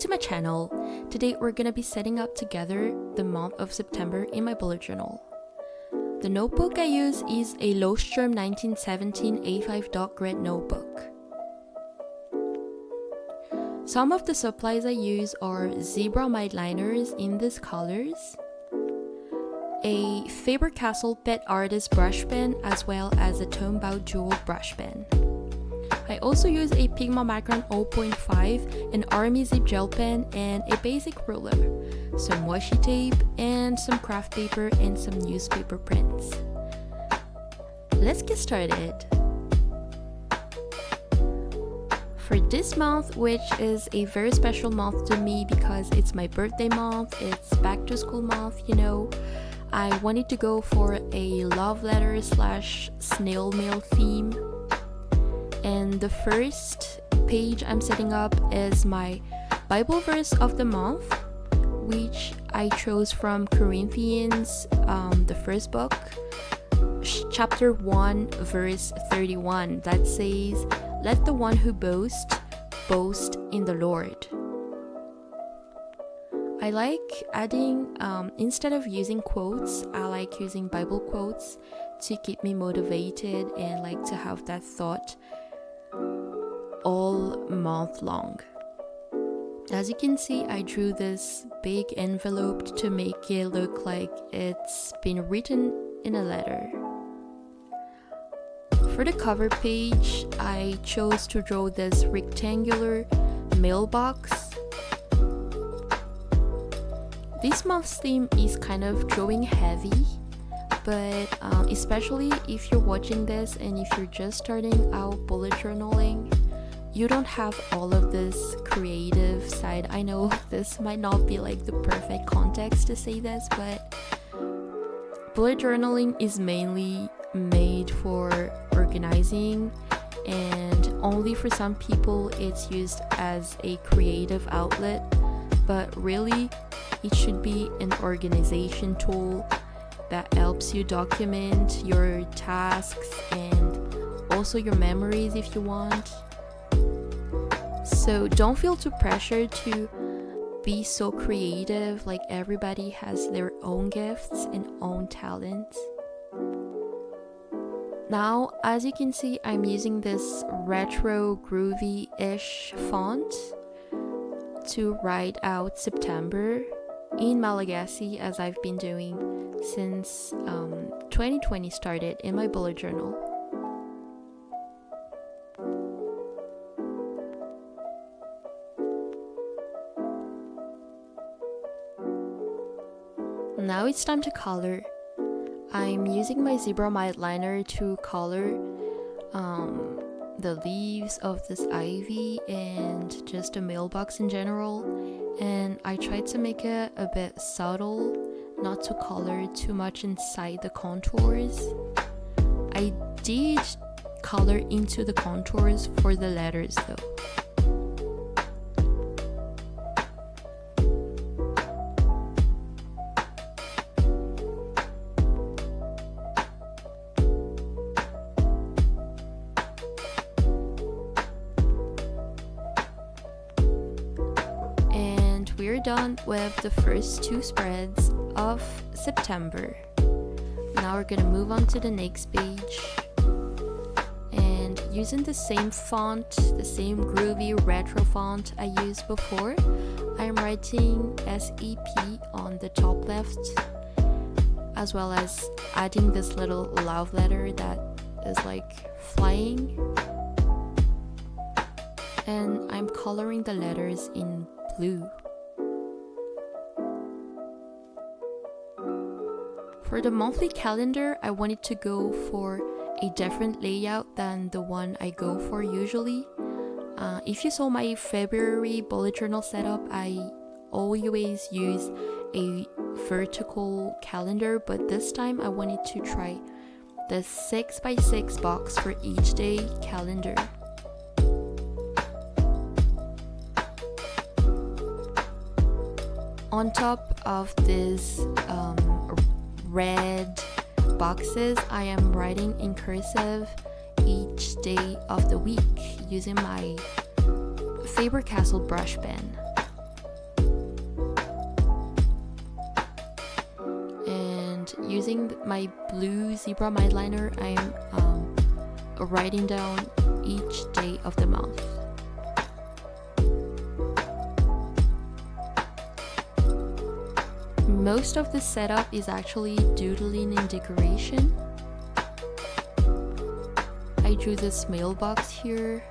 to my channel. Today we're gonna be setting up together the month of September in my bullet journal. The notebook I use is a Leuchtturm 1917 A5 dot grid notebook. Some of the supplies I use are zebra mild liners in these colors, a Faber-Castell Pet Artist brush pen, as well as a Tombow Jewel brush pen. I also use a Pigma Micron 0.5, an Army Zip gel pen, and a basic ruler, some washi tape, and some craft paper and some newspaper prints. Let's get started. For this month, which is a very special month to me because it's my birthday month, it's back to school month, you know, I wanted to go for a love letter / snail mail theme. And the first page I'm setting up is my Bible verse of the month, which I chose from Corinthians, the first book, chapter 1, verse 31, that says, "Let the one who boasts, boast in the Lord." I like adding, instead of using quotes, I like using Bible quotes to keep me motivated and like to have that thought all month long. As you can see, I drew this big envelope to make it look like it's been written in a letter. For the cover page, I chose to draw this rectangular mailbox. This month's theme is kind of drawing heavy, but especially if you're watching this and if you're just starting out bullet journaling, you don't have all of this creative side. I know this might not be like the perfect context to say this, but bullet journaling is mainly made for organizing, and only for some people it's used as a creative outlet, but really it should be an organization tool that helps you document your tasks and also your memories if you want. So don't feel too pressured to be so creative, like everybody has their own gifts and own talents. Now, as you can see, I'm using this retro groovy-ish font to write out September in Malagasy, as I've been doing since 2020 started in my bullet journal. Now it's time to color. I'm using my zebra mild liner to color the leaves of this ivy and just a mailbox in general, and I tried to make it a bit subtle, not to color too much inside the contours. I did color into the contours for the letters though. We're done with the first two spreads of September. Now we're gonna move on to the next page, and using the same font, the same groovy retro font I used before, I'm writing SEP on the top left, as well as adding this little love letter that is like flying, and I'm coloring the letters in blue. For the monthly calendar, I wanted to go for a different layout than the one I go for usually. If you saw my February bullet journal setup, I always use a vertical calendar, but this time I wanted to try the 6x6 box for each day calendar. On top of this red boxes, I am writing in cursive each day of the week using my Faber-Castell brush pen. using my blue zebra eyeliner, I'm writing down each day of the month. Most of the setup is actually doodling and decoration. I drew this mailbox here.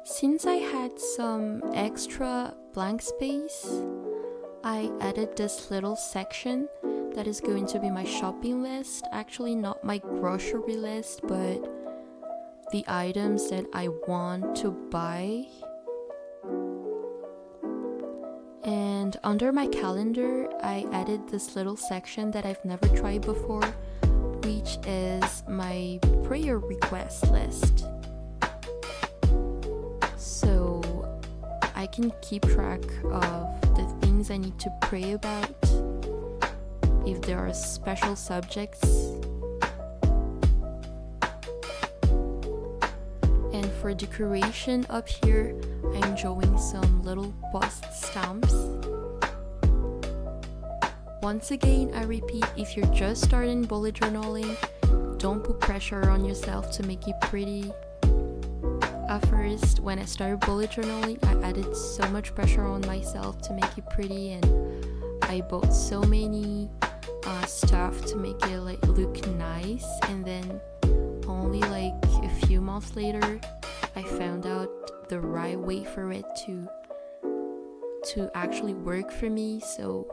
Since I had some extra blank space, I added this little section that is going to be my shopping list. Actually, not my grocery list, but the items that I want to buy. And under my calendar, I added this little section that I've never tried before, which is my prayer request list. So I can keep track of the things I need to pray about, if there are special subjects. And for decoration up here, I'm drawing some little post stamps. Once again, I repeat, if you're just starting bullet journaling, don't put pressure on yourself to make it pretty. At first, when I started bullet journaling, I added so much pressure on myself to make it pretty, and I bought so many stuff to make it like look nice. And then only like a few months later, I found out the right way for it to actually work for me. So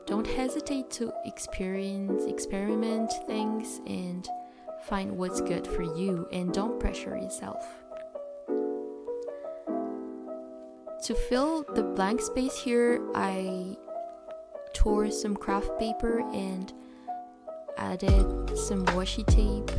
don't hesitate to experiment things and find what's good for you, and don't pressure yourself. To fill the blank space here, I tore some craft paper and added some washi tape.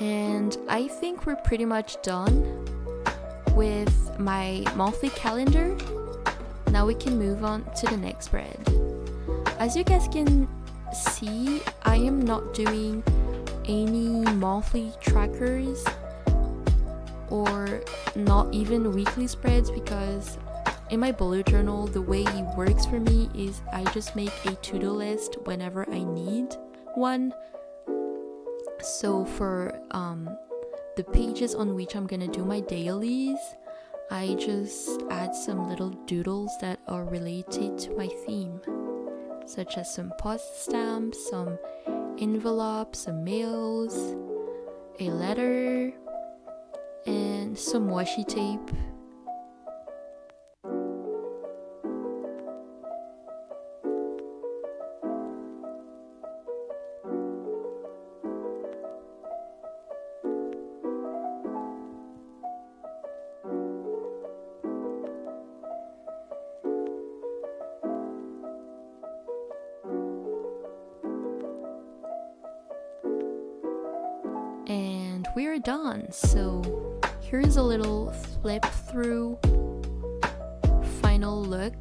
And I think we're pretty much done with my monthly calendar. Now we can move on to the next spread. As you guys can see, I am not doing any monthly trackers or not even weekly spreads, because in my bullet journal, the way it works for me is I just make a to-do list whenever I need one. So for the pages on which I'm gonna do my dailies, I just add some little doodles that are related to my theme, such as some post stamps, some envelopes, some mails, a letter, and some washi tape. And we're done. So here's a little flip through final look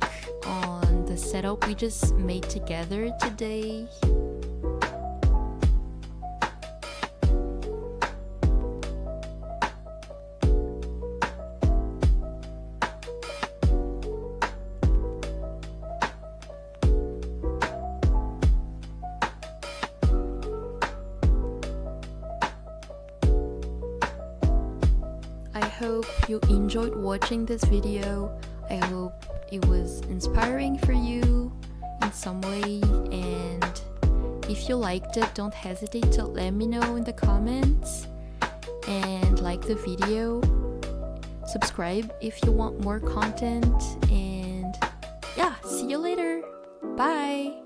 on the setup we just made together today. I hope you enjoyed watching this video. I hope it was inspiring for you in some way, and if you liked it, don't hesitate to let me know in the comments. and like the video. Subscribe if you want more content, and yeah, see you later. Bye.